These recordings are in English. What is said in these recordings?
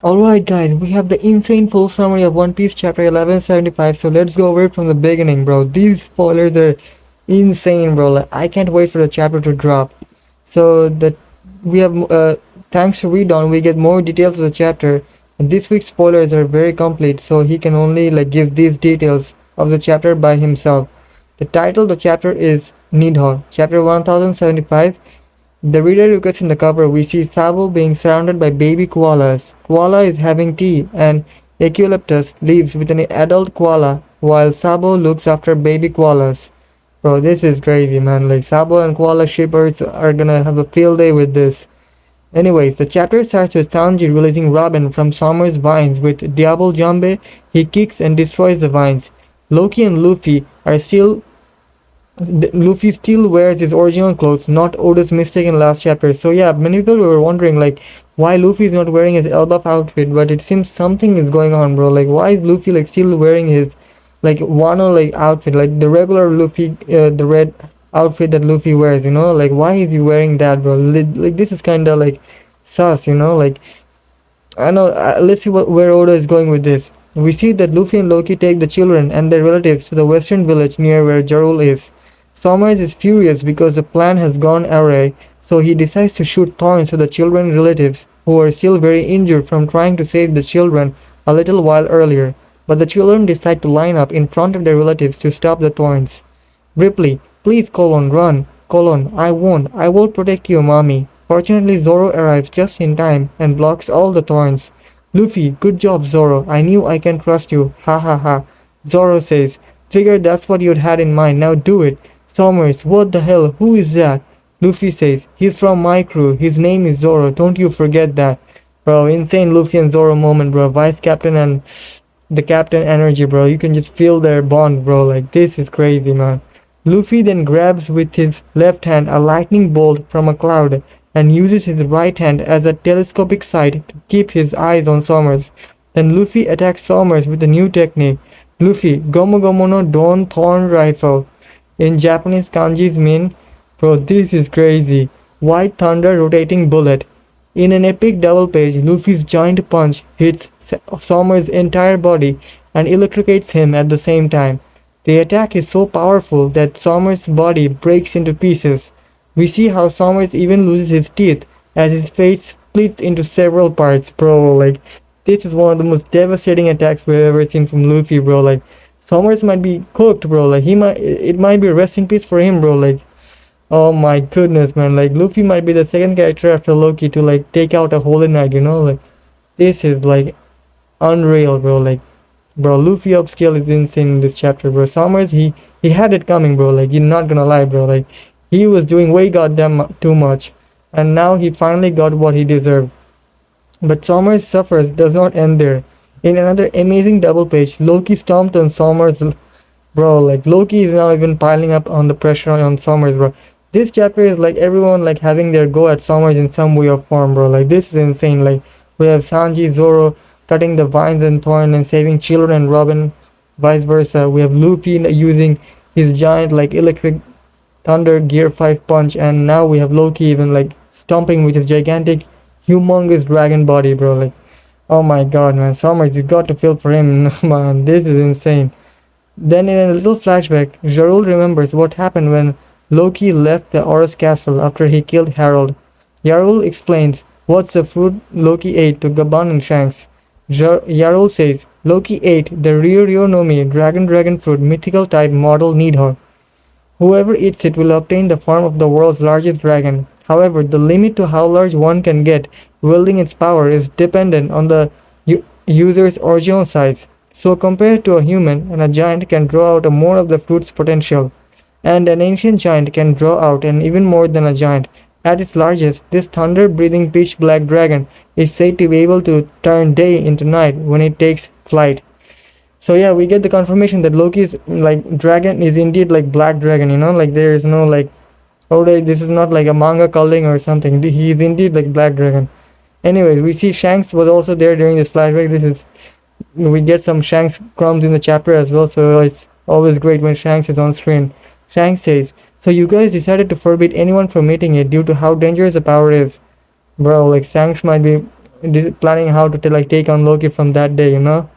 Alright guys, we have the insane full summary of One Piece chapter 1175, so let's go over it from the beginning, bro. These spoilers are insane, bro. Like, I can't wait for the chapter to drop. So that we have, thanks to Redon, we get more details of the chapter. And this week's spoilers are very complete, so he can only give these details of the chapter by himself. The title of the chapter is Nidhogg, chapter 1075. The reader requests in the cover, we see Sabo being surrounded by baby koalas. Koala is having tea, and eucalyptus lives with an adult koala, while Sabo looks after baby koalas. Bro, this is crazy, man. Sabo and koala shippers are gonna have a field day with this. Anyways, the chapter starts with Sanji releasing Robin from Sommers' vines with Diable Jambe. He kicks and destroys the vines. Loki and Luffy Luffy still wears his original clothes, not Oda's mistake in last chapter. So yeah, many people were wondering why Luffy is not wearing his Elbaf outfit, but it seems something is going on, bro. Why is Luffy still wearing his Wano outfit, the regular Luffy, the red outfit that Luffy wears, why is he wearing that, bro? This is kind of sus, I know. Let's see where Oda is going with this. We see that Luffy and Loki take the children and their relatives to the western village near where Jarul is. Sommers is furious because the plan has gone awry, so he decides to shoot thorns to the children's relatives, who are still very injured from trying to save the children a little while earlier. But the children decide to line up in front of their relatives to stop the thorns. Ripley, please run. I won't. I will protect you, mommy. Fortunately, Zoro arrives just in time and blocks all the thorns. Luffy, good job, Zoro. I knew I can trust you. Ha ha ha. Zoro says, figured that's what you'd had in mind. Now do it. Sommers, what the hell? Who is that? Luffy says, he's from my crew. His name is Zoro. Don't you forget that. Bro, insane Luffy and Zoro moment, bro. Vice Captain and the Captain energy, bro. You can just feel their bond, bro. This is crazy, man. Luffy then grabs with his left hand a lightning bolt from a cloud and uses his right hand as a telescopic sight to keep his eyes on Sommers. Then Luffy attacks Sommers with a new technique. Luffy, Gomu Gomu no Don Thorn Rifle. In Japanese kanjis mean, bro, this is crazy. White thunder rotating bullet. In an epic double page, Luffy's giant punch hits Sommers' entire body and electrocutes him at the same time. The attack is so powerful that Sommers' body breaks into pieces. We see how Sommers even loses his teeth as his face splits into several parts, bro. This is one of the most devastating attacks we've ever seen from Luffy, bro. Sommers might be cooked, bro. It might be rest in peace for him, bro. Oh my goodness, man. Luffy might be the second character after Loki to take out a Holy Knight, this is unreal, bro. Bro, Luffy upscale is insane in this chapter, bro. Sommers, he had it coming, bro. You're not gonna lie, bro. He was doing way goddamn too much, and now he finally got what he deserved. But Sommers suffers does not end there. In another amazing double page, Loki stomped on Sommers, bro. Loki is now even piling up on the pressure on Sommers, bro. This chapter is everyone having their go at Sommers in some way or form, bro. This is insane. We have Sanji, Zoro cutting the vines and thorn and saving children and Robin, vice versa. We have Luffy using his giant electric thunder gear 5 punch, and now we have Loki even stomping with his gigantic humongous dragon body, bro. Oh my god, man. Sommers, you got to feel for him, man. This is insane. Then in a little flashback, Jarul remembers what happened when Loki left the Horus castle after he killed Harold. Jarul explains what's the fruit Loki ate to Gaban and Shanks. Jarul says, Loki ate the Ryuryonomi dragon fruit mythical type model Nidhogg. Whoever eats it will obtain the form of the world's largest dragon. However, the limit to how large one can get wielding its power is dependent on the user's original size. So compared to a human, and a giant can draw out more of the fruit's potential, and an ancient giant can draw out an even more than a giant. At its largest, this thunder-breathing pitch-black dragon is said to be able to turn day into night when it takes flight. So yeah, we get the confirmation that Loki's dragon is indeed black dragon, there is no oh, this is not a manga culling or something. He is indeed black dragon. Anyway, we see Shanks was also there during this flashback. We get some Shanks crumbs in the chapter as well, so it's always great when Shanks is on screen. Shanks says, so you guys decided to forbid anyone from eating it due to how dangerous the power is. Bro, Shanks might be planning how to like take on Loki from that day, you know.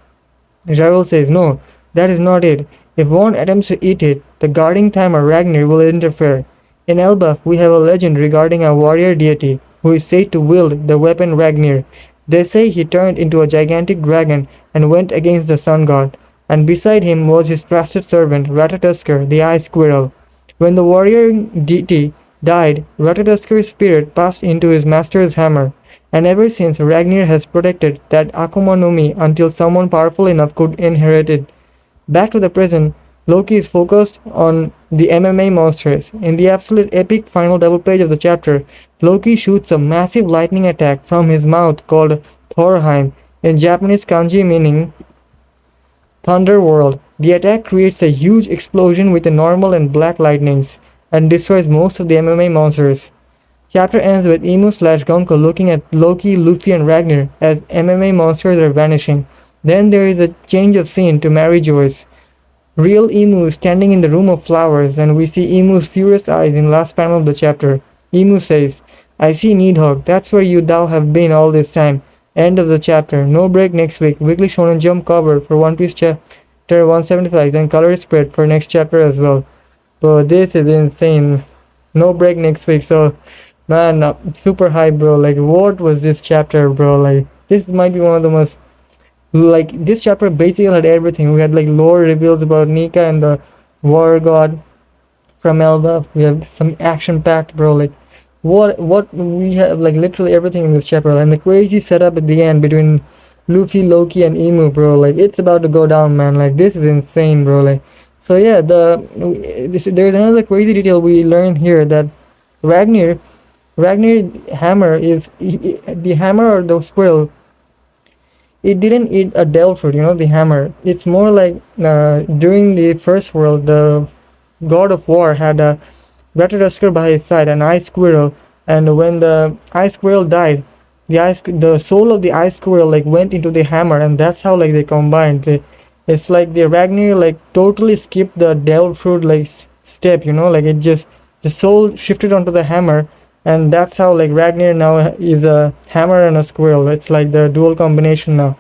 Jarul says, no, that is not it. If one attempts to eat it, the guarding timer Ragnar will interfere. In Elbaf, we have a legend regarding a warrior deity who is said to wield the weapon Ragnar. They say he turned into a gigantic dragon and went against the sun god, and beside him was his trusted servant 𝗙𝗏𝗘𝗖𝗘 the ice squirrel. When the warrior deity died, 𝗙𝗏𝗘𝗖𝗘's spirit passed into his master's hammer, and ever since Ragnar has protected that Akuma no Mi until someone powerful enough could inherit it. Back to the present, Loki is focused on the MMA monsters. In the absolute epic final double page of the chapter, Loki shoots a massive lightning attack from his mouth called 𝗬𝗨𝗏, in Japanese kanji meaning Thunder World. The attack creates a huge explosion with the normal and black lightnings and destroys most of the MMA monsters. Chapter ends with 𝗎𝗎/Gonko looking at Loki, Luffy, and Ragnar as MMA monsters are vanishing. Then there is a change of scene to Mary Joyce. Real Emu is standing in the room of flowers, and we see Emu's furious eyes in last panel of the chapter. Emu says, I see Nidhogg, that's where thou have been all this time. End of the chapter. No break next week. Weekly Shonen Jump cover for One Piece chapter 175 and color spread for next chapter as well. Bro, this is insane. No break next week, so man, super hype, bro. Like, what was this chapter, bro? Like, this might be one of the most, like, this chapter basically had everything. We had like lore reveals about Nika and the war god from Elbaf. We have some action packed, bro. Like, what we have, like, literally everything in this chapter, and the crazy setup at the end between Luffy, Loki, and Emu, bro. Like, it's about to go down, man. Like, this is insane, bro. Like, so yeah, there's another crazy detail we learned here, that Ragnar hammer is the hammer or the squirrel. It didn't eat a devil fruit, you know, the hammer. It's more like during the first world, the god of war had a 𝗙𝗏𝗘𝗖𝗘 by his side, an ice squirrel, and when the ice squirrel died, the soul of the ice squirrel like went into the hammer, and that's how like they combined. It's like the Ragnar like totally skipped the devil fruit like step, you know, like it just, the soul shifted onto the hammer, and that's how like Ragnar now is a hammer and a squirrel. It's like the dual combination now.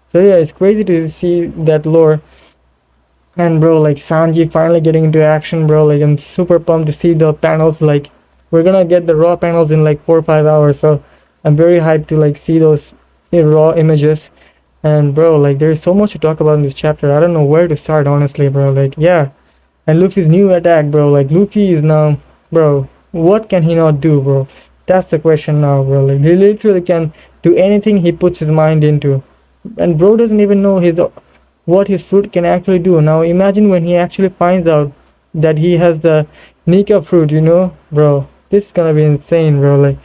So yeah, it's crazy to see that lore. And bro, like Sanji finally getting into action, bro. Like, I'm super pumped to see the panels. Like, we're gonna get the raw panels in like 4 or 5 hours, so I'm very hyped to like see those raw images. And bro, like, there's so much to talk about in this chapter. I don't know where to start, honestly, bro. Like, yeah. And Luffy's new attack, bro. Like, Luffy is now, bro, what can he not do, bro? That's the question now, bro. Like, he literally can do anything he puts his mind into, and bro doesn't even know what his fruit can actually do. Now imagine when he actually finds out that he has the Nika fruit, you know, bro. This is gonna be insane, bro. Like,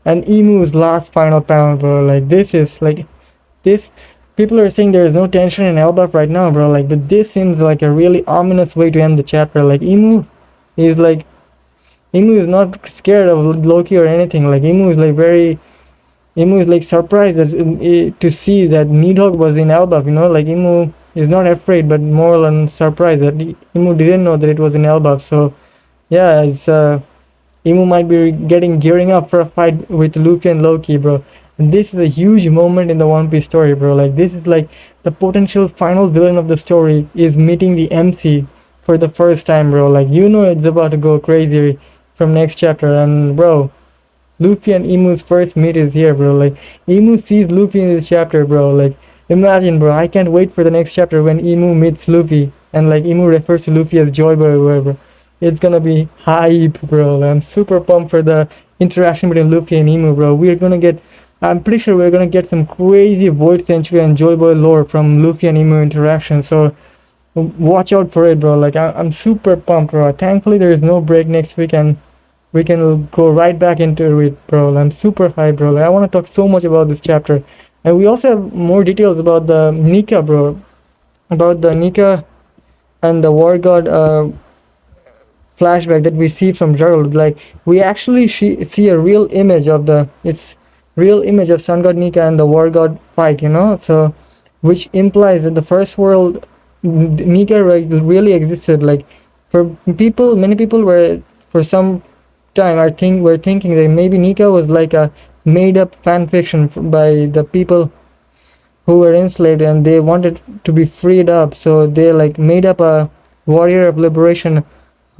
and Emu's last final panel, bro. Like, this is like, this, people are saying there is no tension in Elbaf right now, bro. Like, but this seems like a really ominous way to end the chapter. Like, Emu is not scared of Loki or anything. Like, Emu is like surprised to see that Nidhogg was in Elbaf, you know. Like, Emu is not afraid, but more than surprised that Emu didn't know that it was in Elbaf. So yeah, it's Emu might be gearing up for a fight with Luffy and Loki, bro. And this is a huge moment in the One Piece story, bro. Like, this is like the potential final villain of the story is meeting the MC for the first time, bro. Like, you know, it's about to go crazy from next chapter. And bro, Luffy and Emu's first meet is here, bro. Like, Emu sees Luffy in this chapter, bro. Like, imagine, bro. I can't wait for the next chapter when Emu meets Luffy, and like Emu refers to Luffy as Joy Boy or whatever. It's gonna be hype, bro. I'm super pumped for the interaction between Luffy and Emu, bro. I'm pretty sure we're gonna get some crazy Void Century and Joy Boy lore from Luffy and Emu interaction. So watch out for it, bro. Like, I'm super pumped, bro. Thankfully there is no break next week, and we can go right back into it, bro. I'm super hyped, bro. Like, I want to talk so much about this chapter. And we also have more details about the Nika, bro. About the Nika and the war god flashback that we see from Jarul. Like, we actually see a real image of Sun God Nika and the war god fight, you know. So, which implies that the first world Nika really existed. Like, many people were, for some time, we're thinking that maybe Nika was like a made up fan fiction by the people who were enslaved, and they wanted to be freed up, so they like made up a warrior of liberation,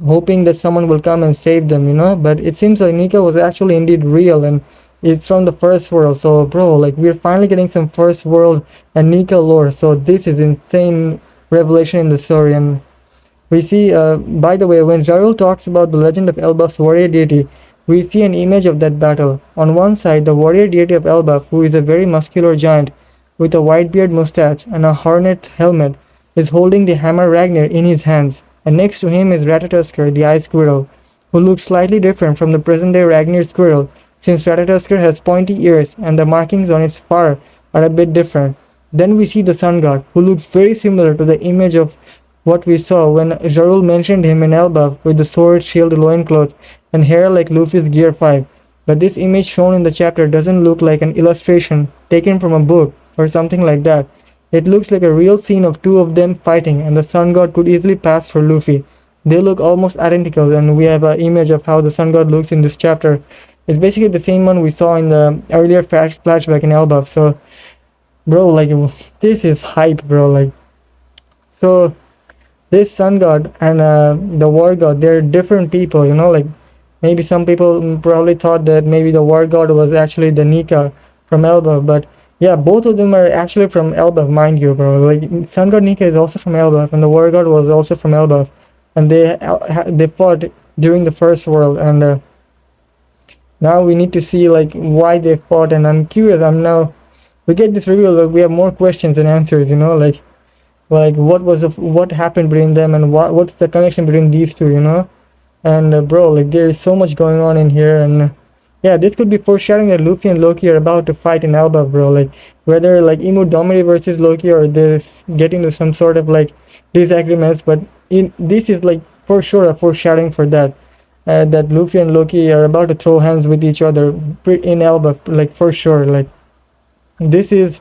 hoping that someone will come and save them, you know. But it seems like Nika was actually indeed real, and it's from the first world. So bro, like we're finally getting some first world and Nika lore, so this is insane revelation in the story. And we see, by the way, when Jarul talks about the legend of Elbaf's warrior deity, we see an image of that battle. On one side, the warrior deity of Elbaf, who is a very muscular giant with a white beard mustache and a hornet helmet, is holding the hammer Ragnar in his hands, and next to him is Ratatoskr, the ice squirrel, who looks slightly different from the present-day Ragnar squirrel, since Ratatoskr has pointy ears and the markings on its fur are a bit different. Then we see the sun god, who looks very similar to the image of what we saw when Jarul mentioned him in Elbaf with the sword, shield, loincloth, and hair like Luffy's Gear 5. But this image shown in the chapter doesn't look like an illustration taken from a book or something like that. It looks like a real scene of two of them fighting, and the sun god could easily pass for Luffy. They look almost identical, and we have an image of how the sun god looks in this chapter. It's basically the same one we saw in the earlier flashback in Elbaf. So, bro, like, this is hype, bro. Like, so this sun god and the war god, they're different people, you know. Like, maybe some people probably thought that maybe the war god was actually the Nika from Elbaf, but yeah, both of them are actually from Elbaf, mind you, bro. Like, sun god Nika is also from Elbaf, and the war god was also from Elbaf, and they fought during the first world. And now we need to see like why they fought, and I'm curious. We get this reveal, but we have more questions than answers, you know. Like what happened between them, and what's the connection between these two, you know. And bro, like there is so much going on in here, and yeah, this could be foreshadowing that Luffy and Loki are about to fight in Elbaf, bro. Like whether like 𝗎𝗎𝗓𝗏 versus Loki, or this getting to some sort of like disagreements, but this is like for sure a foreshadowing for that. That Luffy and Loki are about to throw hands with each other in Elbaf, like for sure. Like this is,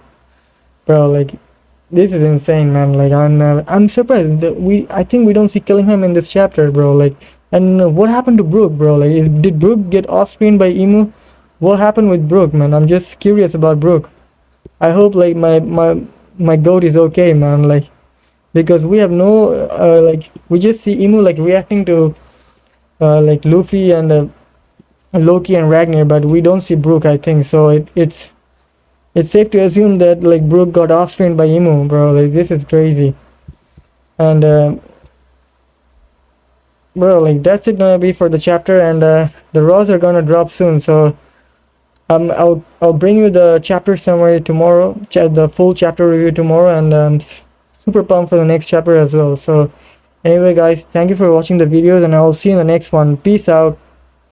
bro, like this is insane, man. Like I'm surprised that I think we don't see Killingham in this chapter, bro. Like, and what happened to Brook, bro? Like, did Brook get off screen by Emu? What happened with Brook, man? I'm just curious about Brook. I hope like my goat is okay, man. Like, because we have no like we just see Emu like reacting to like Luffy and Loki and Ragnar, but we don't see Brook, I think. So it's safe to assume that like Brook got off screen by Emu, bro. Like this is crazy. And bro, like that's it gonna be for the chapter, and the raws are gonna drop soon. So I'll bring you the chapter summary tomorrow, the full chapter review tomorrow, and super pumped for the next chapter as well. So anyway guys, thank you for watching the videos, and I'll see you in the next one. Peace out.